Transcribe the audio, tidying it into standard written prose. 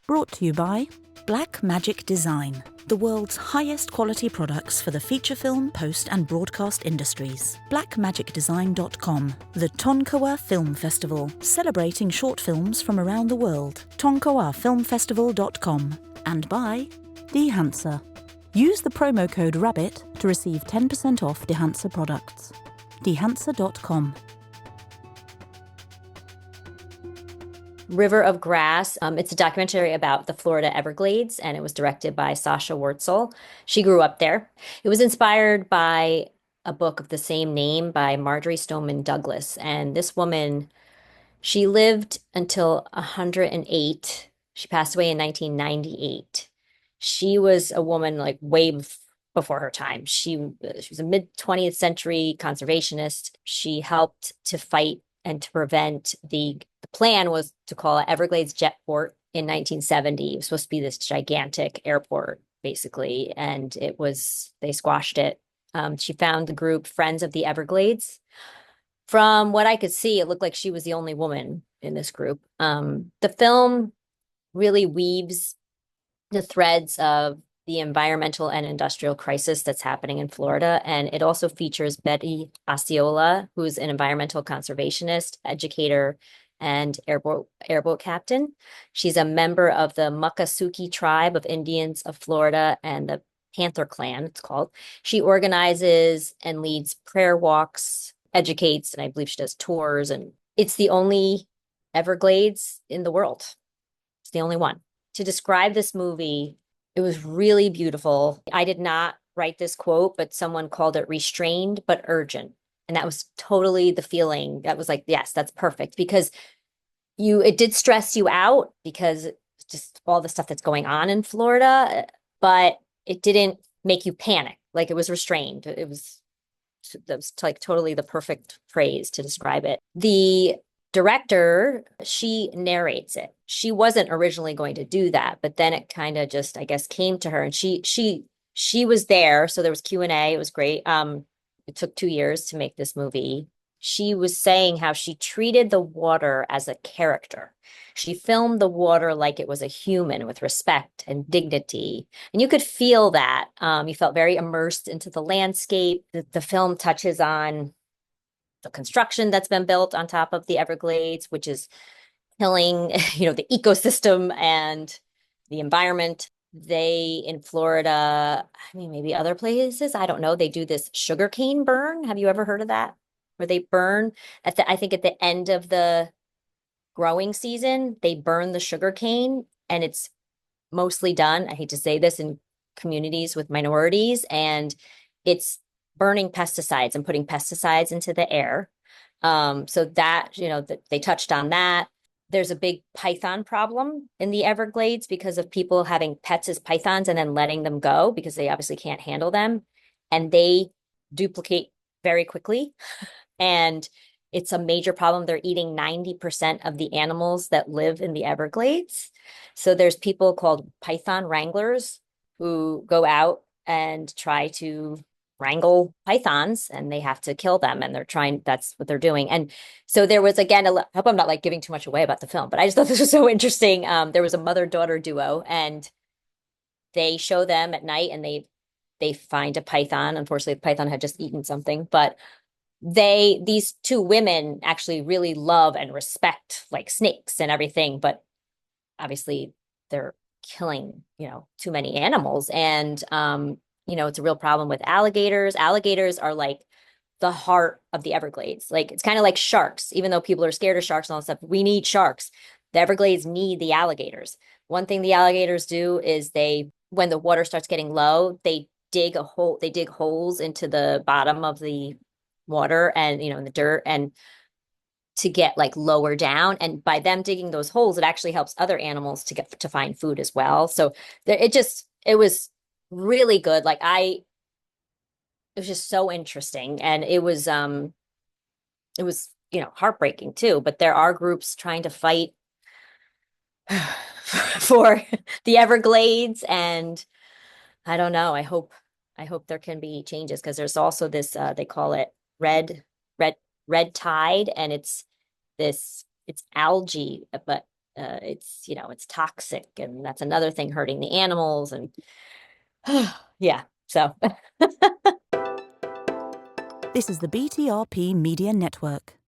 Brought to you by BlackMagic Design, the world's highest quality products for the feature film, post and broadcast industries. BlackMagicDesign.com, the Tonkawa Film Festival, celebrating short films from around the world. Tonkawafilmfestival.com. And by Die Hanzl. Use the promo code RABBIT to receive 10% off Die Hanzl products. diehanzl.com. River of Grass. It's a documentary about the Florida Everglades, and it was directed by Sasha Wortzel. She grew up there. It was inspired by a book of the same name by Marjorie Stoneman Douglas. And this woman, she lived until 108. She passed away in 1998. She was a woman like way before her time. She was a mid-20th century conservationist. She helped to fight and to prevent the plan was to call it Everglades Jetport in 1970. It was supposed to be this gigantic airport, basically, and they squashed it. She found the group Friends of the Everglades. From what I could see, it looked like she was the only woman in this group. The film really weaves the threads of the environmental and industrial crisis that's happening in Florida. And it also features Betty Osceola, who's an environmental conservationist, educator, and airboat captain. She's a member of the Miccosukee tribe of Indians of Florida and the Panther Clan, it's called. She organizes and leads prayer walks, educates, and I believe she does tours. And it's the only Everglades in the world. It's the only one. To describe this movie, it was really beautiful. I did not write this quote, but someone called it restrained but urgent. And that was totally the feeling. That was like, yes, that's perfect. Because it did stress you out because just all the stuff that's going on in Florida, but it didn't make you panic. Like it was restrained. That was like totally the perfect phrase to describe it. The director, she narrates it. She wasn't originally going to do that, but then it kind of just, I guess, came to her, and she was there. So there was Q&A. It was great. It took 2 years to make this movie. She was saying how she treated the water as a character. She filmed the water like it was a human with respect and dignity. And you could feel that. You felt very immersed into the landscape. The film touches on the construction that's been built on top of the Everglades, which is killing, the ecosystem and the environment. They, in Florida, I mean, maybe other places, I don't know, they do this sugarcane burn. Have you ever heard of that? Where they burn I think at the end of the growing season, they burn the sugarcane, and it's mostly done, I hate to say this, in communities with minorities, and it's burning pesticides and putting pesticides into the air. So that, they touched on that. There's a big python problem in the Everglades because of people having pets as pythons and then letting them go because they obviously can't handle them. And they duplicate very quickly. And it's a major problem. They're eating 90% of the animals that live in the Everglades. So there's people called python wranglers who go out and try to wrangle pythons, and they have to kill them, and that's what they're doing. And so there was, again, I hope I'm not like giving too much away about the film, but I just thought this was so interesting. There was a mother-daughter duo, and they show them at night, and they find a python. Unfortunately, the python had just eaten something, but these two women actually really love and respect like snakes and everything, but obviously they're killing, too many animals. And it's a real problem with alligators. Alligators are like the heart of the Everglades. Like it's kind of like sharks, even though people are scared of sharks and all that stuff. We need sharks. The Everglades need the alligators. One thing the alligators do is when the water starts getting low, they dig holes into the bottom of the water and, in the dirt, and to get like lower down. And by them digging those holes, it actually helps other animals to find food as well. So it was really good. It was just so interesting. And it was heartbreaking too, but there are groups trying to fight for the Everglades. And I don't know, I hope there can be changes, because there's also this, they call it red tide. And it's algae, but it's toxic, and that's another thing hurting the animals. And yeah, so. This is the BTRP Media Network.